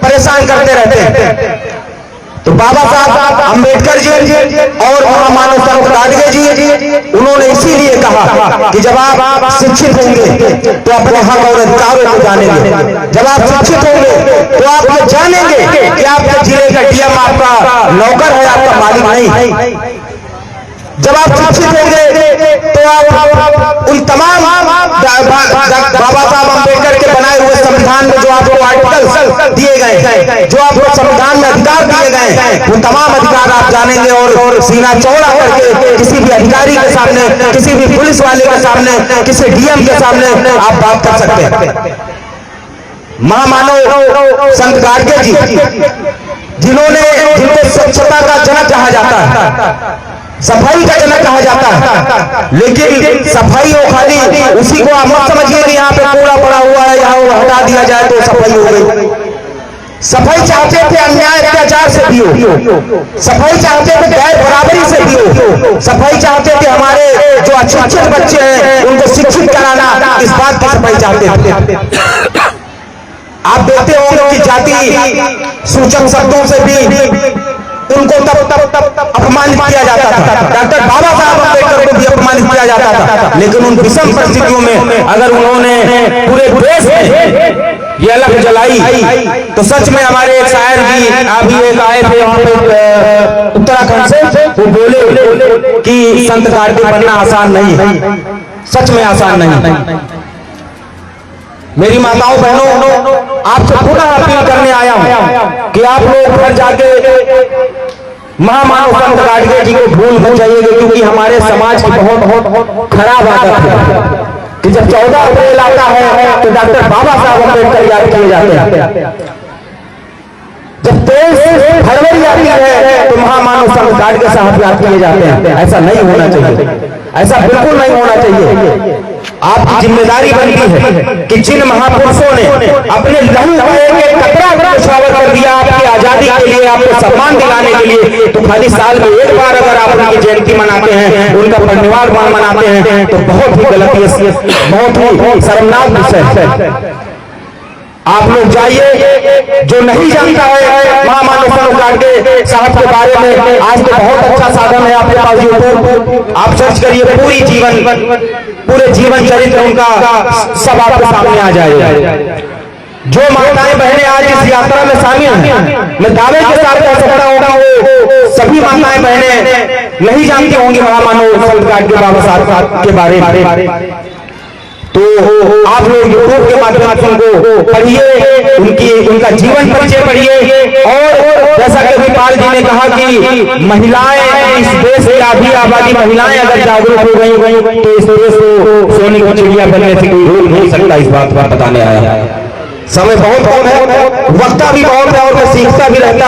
परेशान करते रहते हैं। तो बाबा साहब अम्बेडकर जी और महामानव संत गाडगे जी उन्होंने इसीलिए कहा कि जब आप शिक्षित होंगे तो अपने हक और अधिकारों को जानेंगे। जब आप शिक्षित होंगे तो आप ये जानेंगे कि आपके जिले का डीएम आपका नौकर है, आपका मालिक नहीं। जब आप शिक्षित होंगे तो आप उन तमाम बाबा साहब अम्बेडकर के बनाए हुए संविधान में जो आपको आर्टिकल दिए गए, जो आपको संविधान में अधिकार दिए गए, वो तमाम अधिकार आप जानेंगे और सीना चौड़ा करके किसी भी अधिकारी के सामने, किसी भी पुलिस वाले के सामने, किसी डीएम के सामने आप बात कर सकते हैं। महामानव संत गाडगे जी जिनको स्वच्छता का जनक कहा जाता है, सफाई का जनक कहा जाता है, लेकिन सफाई हो खाली उसी को आप मत समझिए कि यहाँ पे कूड़ा पड़ा हुआ है, यहाँ वो हटा दिया जाए तो सफाई हो गई। सफाई चाहते थे अन्याय अत्याचार से भी हो, सफाई चाहते थे गैर बराबरी से भी हो, सफाई चाहते थे हमारे जो अशिक्षित बच्चे हैं उनको शिक्षित कराना, इस बात की सफाई चाहते थे। आप देखते होंगे कि जाति सूचक शब्दों से भी उनको तब अपमानित किया जाता था। डॉक्टर बाबा साहब अम्बेडकर को भी अपमानित किया जाता था, लेकिन उन विषम परिस्थितियों में अगर उन्होंने पूरे देश में ये अलग जलाई तो सच में हमारे एक शायर जी अभी एक आए थे वहां पे उत्तराखंड से, वो बोले कि संत गाडगे बनना आसान नहीं है, सच में आसान नहीं। मेरी माताओं बहनों, आपसे पुनः अपील करने आया हूं कि आप लोग घर जाके महामानव संत गाडगे जी को भूल मत जाइएगा, क्योंकि हमारे समाज की बहुत खराब आदत है कि जब 14 अप्रैल आता है तो डॉक्टर बाबा साहब अम्बेडकर याद किए जाते हैं, जब 23 फरवरी आती है तो महामानव संत गाडगे साहब याद किए जाते हैं। ऐसा नहीं होना चाहिए, ऐसा बिल्कुल नहीं होना चाहिए। आपकी जिम्मेदारी बनती है कि जिन महापुरुषों ने अपने लहू का एक कतरा न्यौछावर कर दिया आपकी आजादी के लिए, आपको सम्मान दिलाने के लिए, तो खाली साल में एक बार अगर आप उनकी जयंती मनाते हैं, उनका परिनिर्वाण मनाते हैं तो बहुत ही गलत, बहुत ही शर्मनाक विषय है। आप लोग जाइए, जो नहीं जानता है महामानव संत गाडगे साहब के बारे में, आज तो बहुत अच्छा साधन है आपके पास यूट्यूब, आप सर्च करिए, पूरे जीवन चरित्र उनका सब आपके सामने आ जाएगा। जो माताएं बहनें आज इस यात्रा में शामिल हैं, मैं दावे के साथ कह सकता हूँ वो सभी माताएं बहनें नहीं जानती होंगी महामानव संत गाडगे बाबा साहब के बारे में। तो आप लोग यूट्यूब के माध्यम से उनको पढ़िए, उनका जीवन परिचय पढ़िए, और जैसा कि अभिपाल जी ने कहा कि महिलाएं इस देश की आधी आबादी महिलाएं अगर जागरूक हो गई तो इस देश को सोने की चिड़िया बनने से कोई रोक नहीं सकता। इस बात पर बताने आया। समय बहुत कम है, वक्ता भी बहुत है और मैं सीखता भी रहता हूँ।